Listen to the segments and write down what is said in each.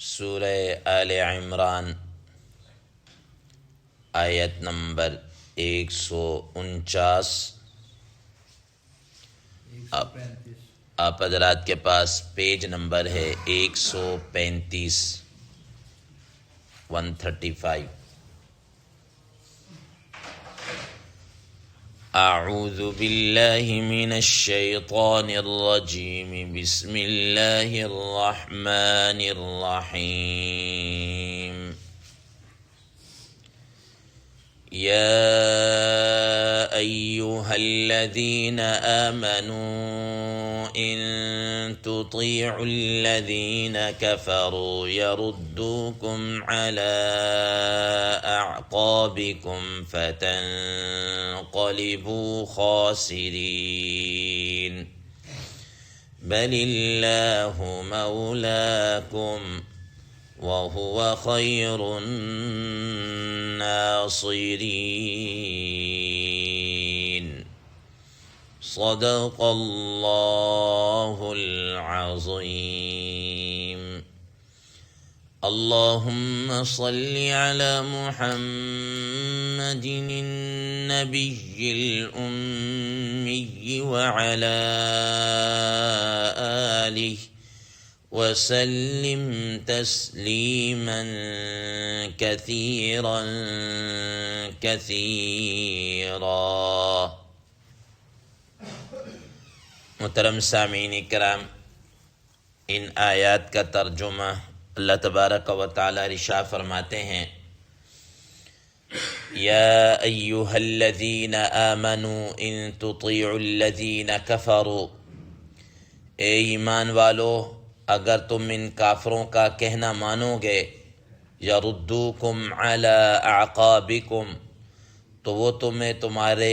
سورہ آل عمران آیت نمبر 149۔ آپ حضرات کے پاس پیج نمبر ہے 135 135۔ اعوذ باللہ من الشیطان الرجیم، بسم اللہ الرحمن الرحیم۔ یا ایہا الذین آمنوا ان تطیعوا الذین کفروا یردوکم علی اعقابکم فتنقلبوا خاسرین، بل اللہ مولاکم وَهُوَ خَيْرُ النَّاصِرِينَ۔ صدق اللہ العظیم۔ اللہم صل علی محمد النبی الأمی وعلی آلہ وسلم تسلیما کثیرا کثیرا۔ محترم سامعین کرام، ان آیات کا ترجمہ اللہ تبارک و تعالی ارشاد فرماتے ہیں، یا ایہا الذین آمنوا ان تطیعوا الذین کفروا، اے ایمان والو اگر تم ان کافروں کا کہنا مانو گے، یردوکم علی اعقابکم، تو وہ تمہیں تمہارے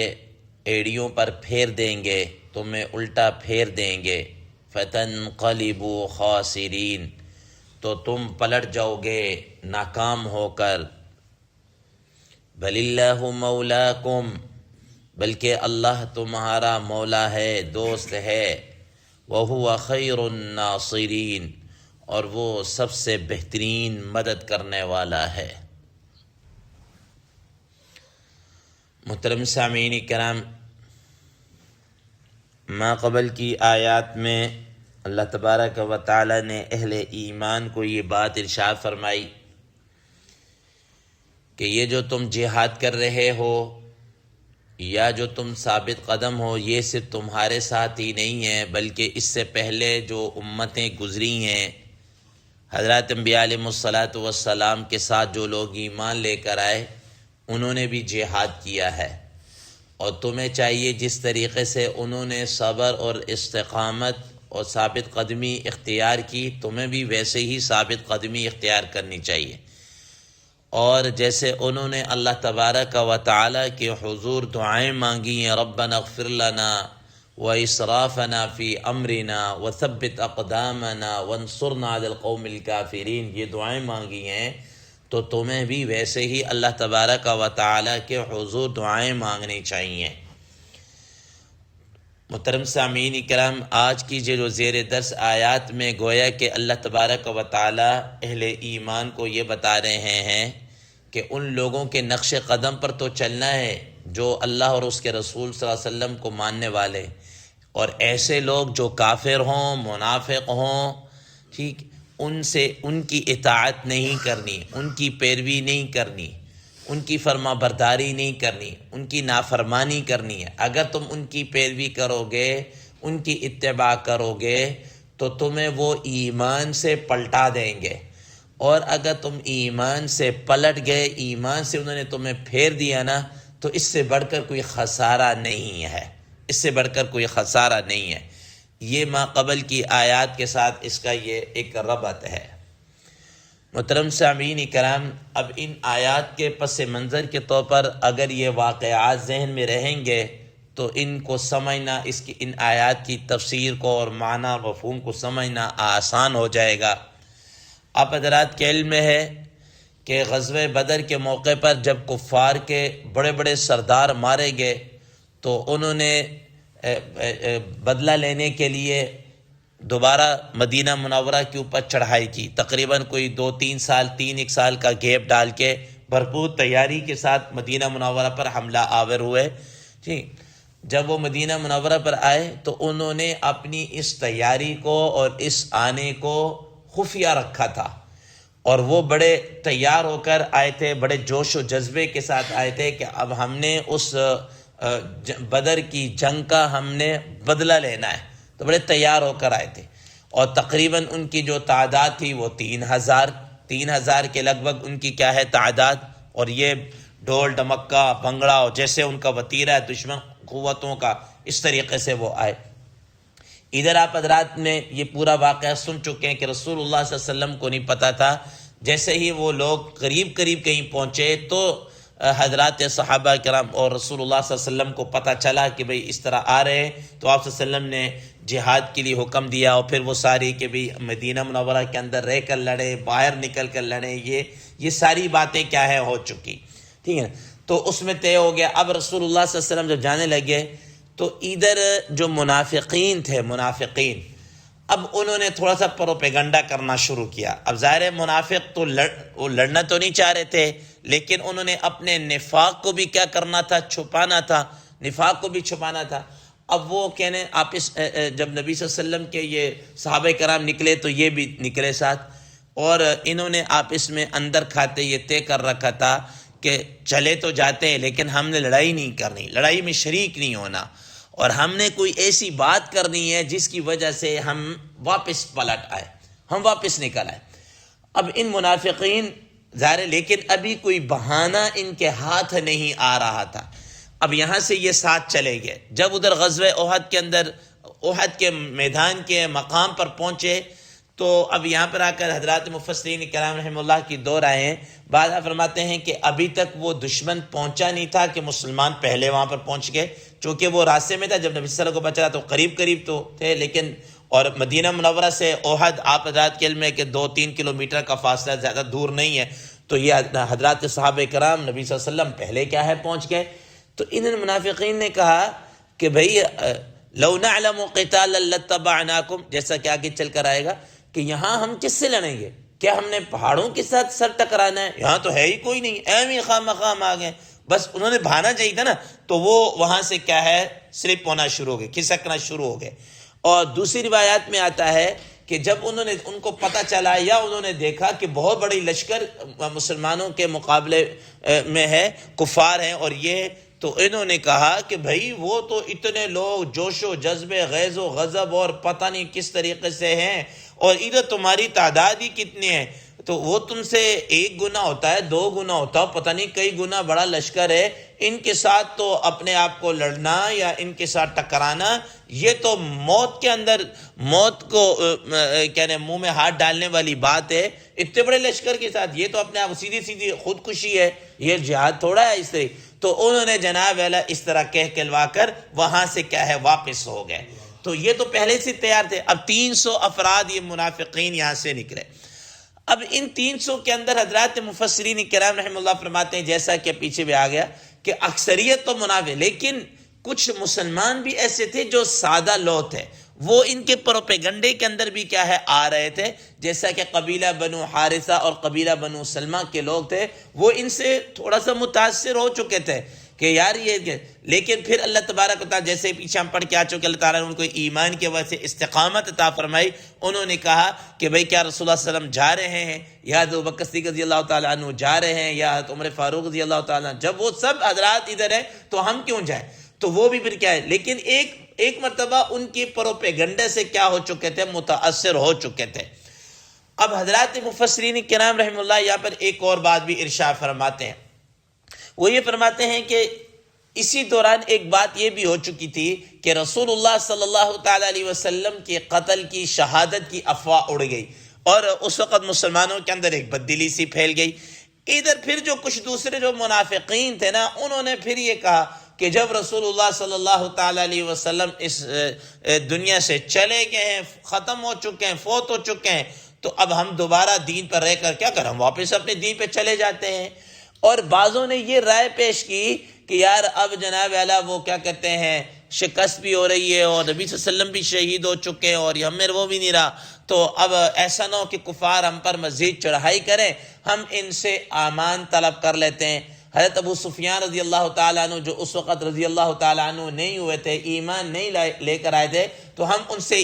ایڑیوں پر پھیر دیں گے، تمہیں الٹا پھیر دیں گے، فتنقلبوا خاسرین، تو تم پلٹ جاؤ گے ناکام ہو کر، بل اللہ مولاکم، بلکہ اللہ تمہارا مولا ہے، دوست ہے، وَهُوَ خَيْرُ النَّاصِرِينَ، اور وہ سب سے بہترین مدد کرنے والا ہے۔ محترم سامعین کرام، ما قبل کی آیات میں اللہ تبارک و تعالی نے اہل ایمان کو یہ بات ارشاد فرمائی کہ یہ جو تم جہاد کر رہے ہو یا جو تم ثابت قدم ہو، یہ صرف تمہارے ساتھ ہی نہیں ہے، بلکہ اس سے پہلے جو امتیں گزری ہیں، حضرات انبیاء علیہ السلام کے ساتھ جو لوگ ایمان لے کر آئے، انہوں نے بھی جہاد کیا ہے، اور تمہیں چاہیے جس طریقے سے انہوں نے صبر اور استقامت اور ثابت قدمی اختیار کی، تمہیں بھی ویسے ہی ثابت قدمی اختیار کرنی چاہیے، اور جیسے انہوں نے اللہ تبارک و تعالی کے حضور دعائیں مانگی ہیں، ربنا اغفر لنا واسرافنا فی امرنا وثبت اقدامنا وانصرنا علی القوم الکافرین، یہ دعائیں مانگی ہیں، تو تمہیں بھی ویسے ہی اللہ تبارک و تعالی کے حضور دعائیں مانگنی چاہیے۔ محترم سامعین کرام، آج کی جو زیر درس آیات میں گویا کہ اللہ تبارک و تعالی اہل ایمان کو یہ بتا رہے ہیں کہ ان لوگوں کے نقش قدم پر تو چلنا ہے جو اللہ اور اس کے رسول صلی اللہ علیہ وسلم کو ماننے والے، اور ایسے لوگ جو کافر ہوں، منافق ہوں، ٹھیک، ان سے ان کی اطاعت نہیں کرنی، ان کی پیروی نہیں کرنی، ان کی فرما برداری نہیں کرنی، ان کی نافرمانی کرنی ہے۔ اگر تم ان کی پیروی کرو گے، ان کی اتباع کرو گے، تو تمہیں وہ ایمان سے پلٹا دیں گے، اور اگر تم ایمان سے پلٹ گئے، ایمان سے انہوں نے تمہیں پھیر دیا نا، تو اس سے بڑھ کر کوئی خسارہ نہیں ہے، اس سے بڑھ کر کوئی خسارہ نہیں ہے۔ یہ ما قبل کی آیات کے ساتھ اس کا یہ ایک ربط ہے۔ محترم سامعین کرام، اب ان آیات کے پس منظر کے طور پر اگر یہ واقعات ذہن میں رہیں گے تو ان کو سمجھنا، ان آیات کی تفسیر کو اور معنی مفہوم کو سمجھنا آسان ہو جائے گا۔ آپ حضرات کے علم میں ہے کہ غزوہ بدر کے موقع پر جب کفار کے بڑے بڑے سردار مارے گئے تو انہوں نے بدلہ لینے کے لیے دوبارہ مدینہ منورہ کے اوپر چڑھائی کی، تقریباً کوئی 1 سال کا گیپ ڈال کے بھرپور تیاری کے ساتھ مدینہ منورہ پر حملہ آور ہوئے. جی جب وہ مدینہ منورہ پر آئے تو انہوں نے اپنی اس تیاری کو اور اس آنے کو خفیہ رکھا تھا، اور وہ بڑے تیار ہو کر آئے تھے، بڑے جوش و جذبے کے ساتھ آئے تھے کہ اب ہم نے اس بدر کی جنگ کا ہم نے بدلہ لینا ہے. تو بڑے تیار ہو کر آئے تھے، اور تقریباً ان کی جو تعداد تھی وہ 3,000 کے لگ بھگ ان کی کیا ہے تعداد. اور یہ ڈھول ڈمکا بھنگڑا اور جیسے ان کا وتیرہ ہے دشمن قوتوں کا، اس طریقے سے وہ آئے. ادھر آپ حضرات نے یہ پورا واقعہ سن چکے ہیں کہ رسول اللہ صلی اللہ علیہ وسلم کو نہیں پتا تھا. جیسے ہی وہ لوگ قریب کہیں پہنچے تو حضرات صحابہ کرام اور رسول اللہ صلی اللہ علیہ وسلم کو پتہ چلا کہ بھئی اس طرح آ رہے ہیں. تو آپ صلی اللہ علیہ وسلم نے جہاد کے لیے حکم دیا، اور پھر وہ ساری کہ بھئی مدینہ منورہ کے اندر رہ کر لڑے، باہر نکل کر لڑے. یہ ساری باتیں کیا ہے ہو چکی، ٹھیک ہے. تو اس میں طے ہو گیا. اب رسول اللہ صلی اللہ علیہ وسلم جب جانے لگے تو ادھر جو منافقین تھے، اب انہوں نے تھوڑا سا پروپیگنڈا کرنا شروع کیا. اب ظاہر ہے منافق تو وہ لڑنا تو نہیں چاہ رہے تھے، لیکن انہوں نے اپنے نفاق کو بھی کیا کرنا تھا، چھپانا تھا. نفاق کو بھی چھپانا تھا. اب وہ کہنے جب نبی صلی اللہ علیہ وسلم کے یہ صحابہ کرام نکلے تو یہ بھی نکلے ساتھ، اور انہوں نے آپس میں اندر کھاتے یہ طے کر رکھا تھا کہ چلے تو جاتے ہیں لیکن ہم نے لڑائی نہیں کرنی، لڑائی میں شریک نہیں ہونا، اور ہم نے کوئی ایسی بات کرنی ہے جس کی وجہ سے ہم واپس پلٹ آئے، ہم واپس نکل آئے. اب ان منافقین ظاہر لیکن ابھی کوئی بہانہ ان کے ہاتھ نہیں آ رہا تھا. اب یہاں سے یہ ساتھ چلے گئے. جب ادھر غزوہ احد کے اندر احد کے میدان کے مقام پر پہنچے تو اب یہاں پر آ کر حضرات مفسرین کرام رحمہ اللہ کی دو رائے ہیں. بعض فرماتے ہیں کہ ابھی تک وہ دشمن پہنچا نہیں تھا کہ مسلمان پہلے وہاں پر پہنچ گئے، چونکہ وہ راستے میں تھا. جب نبی صلی اللہ علیہ وسلم کو بچا تو قریب تو تھے، لیکن اور مدینہ منورہ سے احد آپ حضرات کے علم ہے کہ 2-3 کلومیٹر کا فاصلہ، زیادہ دور نہیں ہے. تو یہ حضرات صحابہ کرام نبی صلی اللہ علیہ وسلم پہلے کیا ہے پہنچ گئے. تو ان منافقین نے کہا کہ بھئی لو نعلم قتالا لاتبعناکم، جیسا کہ آگے چل کر آئے گا کہ یہاں ہم کس سے لڑیں گے؟ کیا ہم نے پہاڑوں کے ساتھ سر ٹکرانا ہے؟ یہاں تو ہے ہی کوئی نہیں، ایویں خام مقام آ گئے. بس انہوں نے بھانا چاہیے تھا نا، تو وہ وہاں سے کیا ہے سلپ ہونا شروع ہو گئے، کھسکنا شروع ہو گئے. اور دوسری روایات میں آتا ہے کہ جب ان کو پتہ چلا یا انہوں نے دیکھا کہ بہت بڑی لشکر مسلمانوں کے مقابلے میں ہے، کفار ہیں، اور یہ تو انہوں نے کہا کہ بھائی وہ تو اتنے لوگ جوش و جذبے، غیظ و غضب اور پتہ نہیں کس طریقے سے ہیں، اور ادھر تمہاری تعداد ہی کتنی ہے، تو وہ تم سے 1 گنا ہوتا ہے، 2 گنا ہوتا ہے، پتہ نہیں کئی گنا بڑا لشکر ہے. ان کے ساتھ تو اپنے آپ کو لڑنا یا ان کے ساتھ ٹکرانا یہ تو موت کے اندر، موت کو کہنے منہ میں ہاتھ ڈالنے والی بات ہے. اتنے بڑے لشکر کے ساتھ یہ تو اپنے آپ سیدھی خودکشی ہے، یہ جہاد تھوڑا ہے. اس طرح تو انہوں نے جناب والا اس طرح کہلوا کر وہاں سے کیا ہے واپس ہو گئے. تو یہ تو پہلے سے تیار تھے. اب 300 افراد یہ منافقین یہاں سے نکلے. اب ان 300 کے اندر حضرات مفسرین کرام رحمہ اللہ فرماتے ہیں، جیسا کہ پیچھے بھی آ گیا کہ اکثریت تو منافق، لیکن کچھ مسلمان بھی ایسے تھے جو سادہ لوگ تھے، وہ ان کے پروپیگنڈے کے اندر بھی کیا ہے آ رہے تھے. جیسا کہ قبیلہ بنو حارثہ اور قبیلہ بنو سلمہ کے لوگ تھے، وہ ان سے تھوڑا سا متاثر ہو چکے تھے کہ یار یہ، لیکن پھر اللہ تبارک و تعالیٰ جیسے پیچھے ہم پڑھ کے آ چکے، اللہ تعالیٰ نے ان کو ایمان کی وجہ سے استقامت عطا فرمائی. انہوں نے کہا کہ بھئی کیا رسول اللہ صلی اللہ علیہ وسلم جا رہے ہیں، یا ابو بکر صدیق رضی اللہ تعالیٰ عنہ جا رہے ہیں، یا عمر فاروق رضی اللہ تعالیٰ عنہ، جب وہ سب حضرات ادھر ہیں تو ہم کیوں جائیں؟ تو وہ بھی پھر کیا ہے، لیکن ایک مرتبہ ان کی پروپیگنڈے سے کیا ہو چکے تھے، متاثر ہو چکے تھے. اب حضرات مفسرین کرام رحمہ اللہ یہاں پر ایک اور بات بھی ارشاد فرماتے ہیں. وہ یہ فرماتے ہیں کہ اسی دوران ایک بات یہ بھی ہو چکی تھی کہ رسول اللہ صلی اللہ تعالیٰ علیہ وسلم کے قتل کی، شہادت کی افواہ اڑ گئی، اور اس وقت مسلمانوں کے اندر ایک بددلی سی پھیل گئی. ادھر پھر جو کچھ دوسرے جو منافقین تھے نا، انہوں نے پھر یہ کہا کہ جب رسول اللہ صلی اللہ تعالیٰ علیہ وسلم اس دنیا سے چلے گئے ہیں، ختم ہو چکے ہیں، فوت ہو چکے ہیں، تو اب ہم دوبارہ دین پر رہ کر کیا کریں، ہم واپس اپنے دین پہ چلے جاتے ہیں. اور بعضوں نے یہ رائے پیش کی کہ یار اب جناب اعلیٰ وہ کیا کہتے ہیں شکست بھی ہو رہی ہے اور نبی صلی اللہ علیہ وسلم بھی شہید ہو چکے ہیں اور ہمیں وہ بھی نہیں رہا، تو اب ایسا نہ ہو کہ کفار ہم پر مزید چڑھائی کریں، ہم ان سے امان طلب کر لیتے ہیں۔ حضرت ابو سفیان رضی اللہ تعالیٰ عنہ جو اس وقت رضی اللہ تعالیٰ عنہ نہیں ہوئے تھے، ایمان نہیں لے کر آئے تھے، تو ہم ان سے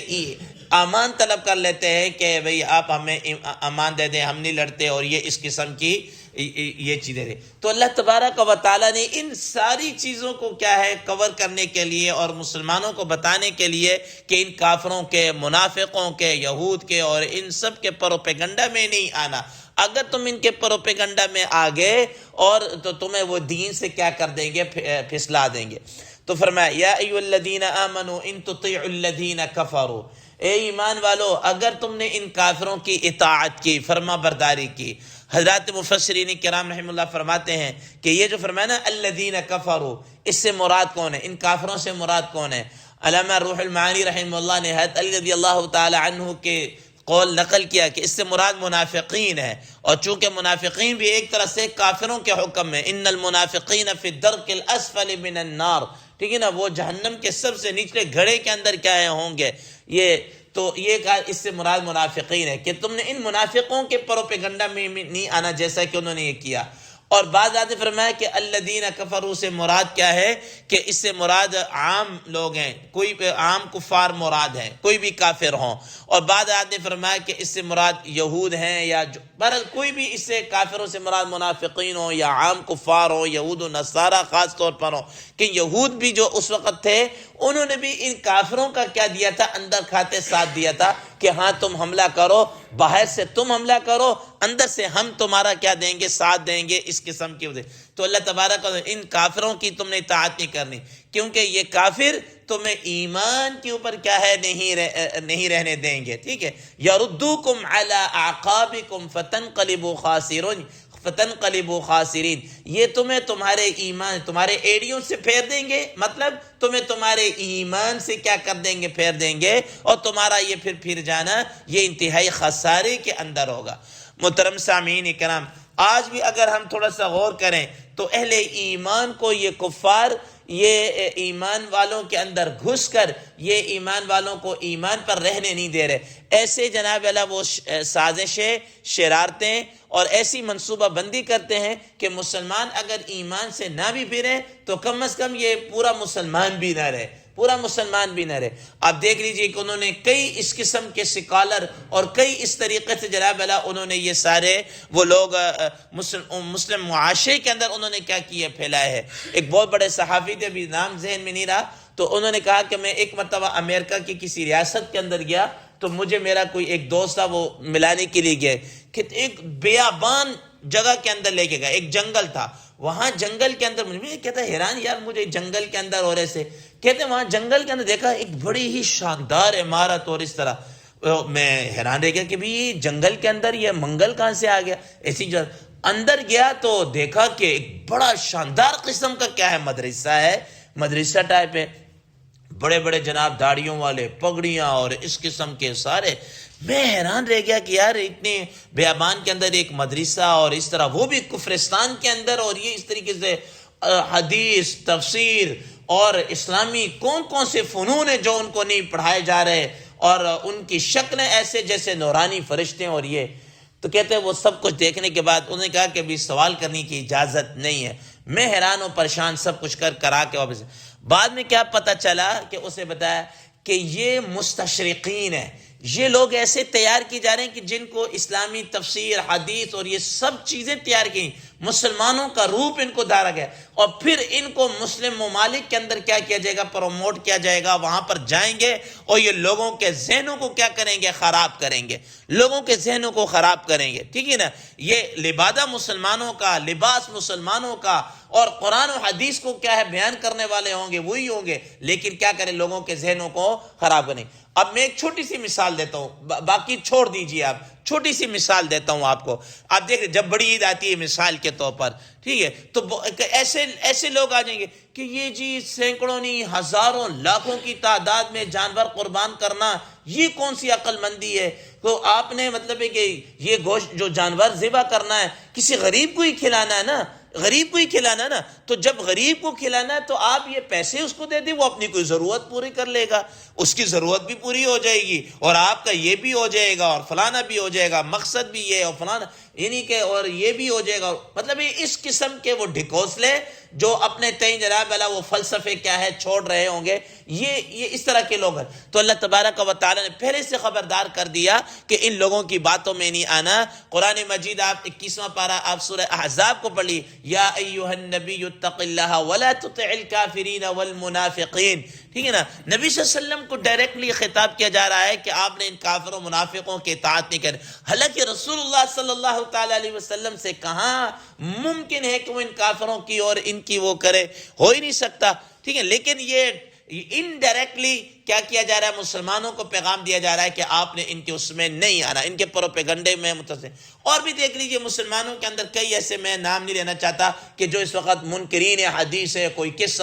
امان طلب کر لیتے ہیں کہ بھئی آپ ہمیں امان دے دیں، ہم نہیں لڑتے، اور یہ اس قسم کی یہ چیزیں دیں۔ تو اللہ تبارک و تعالیٰ نے ان ساری چیزوں کو کیا ہے کور کرنے کے لیے اور مسلمانوں کو بتانے کے لیے کہ ان کافروں کے، منافقوں کے، یہود کے اور ان سب کے پروپیگنڈا میں نہیں آنا۔ اگر تم ان کے پروپیگنڈا میں آ گئے اور تو تمہیں وہ دین سے کیا کر دیں گے، پھسلا دیں گے۔ تو فرمایا یا ایھا الذین آمنوا ان تطیعوا الذین کفروا، اے ایمان والو اگر تم نے ان کافروں کی اطاعت کی، فرما برداری کی۔ حضرات مفسرین کرام رحم اللہ فرماتے ہیں کہ یہ جو فرمایا نا الذین کفروا، اس سے مراد کون ہے، ان کافروں سے مراد کون ہے؟ علامہ روح المعانی رحمہ اللہ نے حضرت علی رضی اللہ تعالی عنہ کے قول نقل کیا کہ اس سے مراد منافقین ہے، اور چونکہ منافقین بھی ایک طرح سے کافروں کے حکم میں، ان المنافقین فی الدرک الاسفل من النار، ٹھیک ہے نا، وہ جہنم کے سب سے نچلے گھڑے کے اندر کیا ہے ہوں گے۔ یہ تو یہ کہا اس سے مراد منافقین ہے کہ تم نے ان منافقوں کے پروپیگنڈا میں نہیں آنا جیسا کہ انہوں نے یہ کیا۔ اور بعض آیات نے فرمایا کہ الذین کفروا سے مراد کیا ہے کہ اس سے مراد عام لوگ ہیں، کوئی عام کفار مراد ہیں، کوئی بھی کافر ہوں۔ اور بعض آیات نے فرمایا کہ اس سے مراد یہود ہیں، یا بہرحال کوئی بھی اس سے کافروں سے مراد منافقین ہوں یا عام کفار ہوں، یہود و نصارہ خاص طور پر ہوں، کہ یہود بھی جو اس وقت تھے انہوں نے بھی ان کافروں کا کیا دیا تھا، اندر کھاتے ساتھ دیا تھا کہ ہاں تم حملہ کرو، باہر سے تم حملہ کرو، اندر سے ہم تمہارا کیا دیں گے، ساتھ دیں گے، اس قسم کی وجہ۔ تو اللہ تبارک و تعالیٰ ان کافروں کی تم نے اطاعت نہیں کرنی، کیونکہ یہ کافر تمہیں ایمان کے اوپر کیا ہے نہیں رہنے دیں گے، ٹھیک ہے۔ یردوکم علی اعقابکم فتنقلبوا خاسرین، یہ تمہیں تمہارے ایمان، تمہارے ایڑیوں سے پھیر دیں گے، مطلب تمہیں تمہارے ایمان سے کیا کر دیں گے، پھیر دیں گے، اور تمہارا یہ پھر جانا یہ انتہائی خسارے کے اندر ہوگا۔ محترم سامعین کرام، آج بھی اگر ہم تھوڑا سا غور کریں تو اہل ایمان کو یہ کفار یہ ایمان والوں کے اندر گھس کر یہ ایمان والوں کو ایمان پر رہنے نہیں دے رہے، ایسے جناب اللہ وہ سازشیں، شرارتیں اور ایسی منصوبہ بندی کرتے ہیں کہ مسلمان اگر ایمان سے نہ بھی پھرے تو کم از کم یہ پورا مسلمان بھی نہ رہے، پورا مسلمان بھی نہ رہے۔ آپ دیکھ لیجئے کہ انہوں نے کئی اس قسم کے سکالر اور کئی اس طریقے سے جناب اللہ انہوں نے یہ سارے وہ لوگ مسلم معاشرے کے اندر انہوں نے کیا کیا، پھیلائے ہے۔ ایک بہت بڑے صحافی تھے، ابھی نام ذہن میں نہیں رہا، تو انہوں نے کہا کہ میں ایک مرتبہ امریکہ کی کسی ریاست کے اندر گیا تو مجھے میرا کوئی ایک دوست تھا، وہ ملانے کے لیے گئے کہ ایک بیابان جگہ کے اندر لے کے گیا، ایک جنگل تھا، وہاں جنگل کے اندر مجھے کہتا ہے حیران یار مجھے جنگل کے اندر اور ایسے کہتے ہیں وہاں جنگل کے اندر دیکھا ایک بڑی ہی شاندار عمارت اور اس طرح، میں حیران رہ گیا کہ بھی جنگل کے اندر یہ منگل کہاں سے آ گیا ایسی جگہ۔ اندر گیا تو دیکھا کہ ایک بڑا شاندار قسم کا کیا ہے مدرسہ ہے، مدرسہ ٹائپ ہے، بڑے بڑے جناب داڑھیوں والے، پگڑیاں اور اس قسم کے سارے۔ میں حیران رہ گیا کہ یار اتنے بیابان کے اندر ایک مدرسہ اور اس طرح، وہ بھی کفرستان کے اندر، اور یہ اس طریقے سے حدیث، تفسیر اور اسلامی کون سے فنون ہیں جو ان کو نہیں پڑھائے جا رہے، اور ان کی شکلیں ایسے جیسے نورانی فرشتے اور یہ۔ تو کہتے ہیں وہ سب کچھ دیکھنے کے بعد انہوں نے کہا کہ ابھی سوال کرنے کی اجازت نہیں ہے۔ میں حیران و پریشان سب کچھ کرا کے واپس۔ بعد میں کیا پتہ چلا کہ اسے بتایا کہ یہ مستشرقین ہیں، یہ لوگ ایسے تیار کی جا رہے ہیں کہ جن کو اسلامی تفسیر، حدیث اور یہ سب چیزیں تیار کی، مسلمانوں کا روپ ان کو دھارا گیا، اور پھر ان کو مسلم ممالک کے اندر کیا کیا جائے گا، پروموٹ کیا جائے گا، وہاں پر جائیں گے اور یہ لوگوں کے ذہنوں کو کیا کریں گے، خراب کریں گے، لوگوں کے ذہنوں کو خراب کریں گے، ٹھیک ہے نا۔ یہ لبادہ مسلمانوں کا، لباس مسلمانوں کا، اور قرآن و حدیث کو کیا ہے بیان کرنے والے ہوں گے، وہی ہوں گے، لیکن کیا کریں، لوگوں کے ذہنوں کو خراب کریں۔ اب میں ایک چھوٹی سی مثال دیتا ہوں، باقی چھوڑ دیجئے، آپ چھوٹی سی مثال دیتا ہوں آپ کو۔ آپ دیکھیں جب بڑی عید آتی ہے مثال کے طور پر، ٹھیک ہے، تو ایسے لوگ آ جائیں گے کہ یہ جی سینکڑوں نہیں ہزاروں لاکھوں کی تعداد میں جانور قربان کرنا یہ کون سی عقل مندی ہے؟ تو آپ نے مطلب ہے کہ یہ گوشت جو جانور ذبح کرنا ہے کسی غریب کو ہی کھلانا ہے نا، غریب کو ہی کھلانا نا. تو جب غریب کو کھلانا ہے تو آپ یہ پیسے اس کو دے دیں, وہ اپنی کوئی ضرورت پوری کر لے گا, اس کی ضرورت بھی پوری ہو جائے گی اور آپ کا یہ بھی ہو جائے گا اور فلانا بھی ہو جائے گا, مقصد بھی یہ اور فلانا یعنی کہ اور یہ بھی ہو جائے گا. مطلب اس قسم کے وہ ڈھکوسلے جو اپنے تئیں جناب اللہ وہ فلسفے کیا ہے چھوڑ رہے ہوں گے, یہ اس طرح کے لوگ ہیں. تو اللہ تبارک و تعالی نے پہلے سے خبردار کر دیا کہ ان لوگوں کی باتوں میں نہیں آنا. قرآن مجید آپ 21واں پارہ آپ سورہ احزاب کو پڑھی, یا ایھا النبی اتق اللہ ولا تطع الکافرین والمنافقین. ٹھیک ہے نا, نبی صلی اللہ علیہ وسلم کو ڈائریکٹلی خطاب کیا جا رہا ہے کہ آپ نے ان کافروں منافقوں کی اطاعت نہیں کرنی. حالانکہ رسول اللہ صلی اللہ تعالی علیہ وسلم سے کہاں ممکن ہے کہ وہ ان کافروں کی اور ان کی وہ کرے, ہو ہی نہیں سکتا. ٹھیک ہے, لیکن یہ انڈائریکٹلی کیا کیا جا رہا ہے, مسلمانوں کو پیغام دیا جا رہا ہے کہ آپ نے ان کے اس میں نہیں آنا, ان کے پروپیگنڈے میں متصل. اور بھی دیکھ لیجئے مسلمانوں کے اندر کئی ایسے, میں نام نہیں لینا چاہتا, کہ جو اس وقت منکرین حدیث ہے, کوئی کس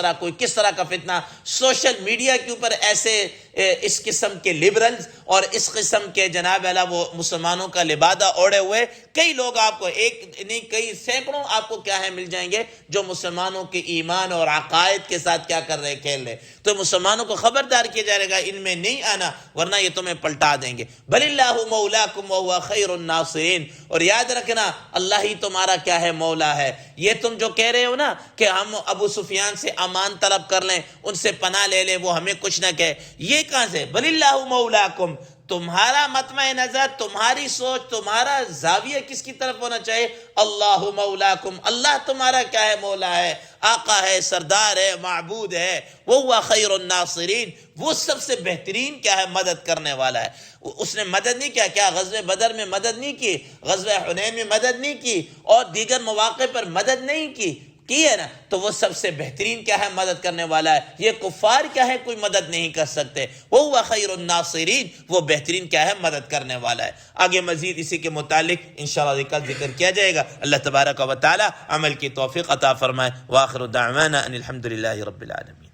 طرح کا فتنہ سوشل میڈیا کے اوپر ایسے اس قسم کے لبرلز اور اس قسم کے جناب اعلیٰ وہ مسلمانوں کا لبادہ اوڑے ہوئے کئی لوگ آپ کو, ایک نہیں کئی سینکڑوں آپ کو کیا ہے مل جائیں گے جو مسلمانوں کے ایمان اور عقائد کے ساتھ کیا کر رہے, کھیل رہے. تو مسلمانوں کو خبردار کیا جائے گا ان میں نہیں آنا, ورنہ یہ تمہیں پلٹا دیں گے. بل اللہ مولاکم وہو خیر الناصرین. اور یاد رکھنا اللہ ہی تمہارا کیا ہے, مولا ہے. یہ تم جو کہہ رہے ہو نا کہ ہم ابو سفیان سے امان طلب کر لیں, ان سے پناہ لے لیں, وہ ہمیں کچھ نہ کہے, یہ کہاں سے؟ بل اللہ مولاکم. تمہارا مطمع نظر, تمہاری سوچ, تمہارا زاویہ کس کی طرف ہونا چاہیے؟ اللہ مولاکم, اللہ تمہارا کیا ہے, مولا ہے, آقا ہے, سردار ہے, معبود ہے. وہ خیر الناصرین, وہ سب سے بہترین کیا ہے, مدد کرنے والا ہے. اس نے مدد نہیں کیا غزوہ بدر میں مدد نہیں کی, غزوہ حنین میں مدد نہیں کی, اور دیگر مواقع پر مدد نہیں کی ہے نا. تو وہ سب سے بہترین کیا ہے, مدد کرنے والا ہے. یہ کفار کیا ہے, کوئی مدد نہیں کر سکتے. وہ خیر الناصرین, وہ بہترین کیا ہے, مدد کرنے والا ہے. آگے مزید اسی کے متعلق انشاءاللہ کل ذکر کیا جائے گا. اللہ تبارک و تعالی عمل کی توفیق عطا فرمائے. وآخر دعوانا ان الحمدللہ رب العالمین.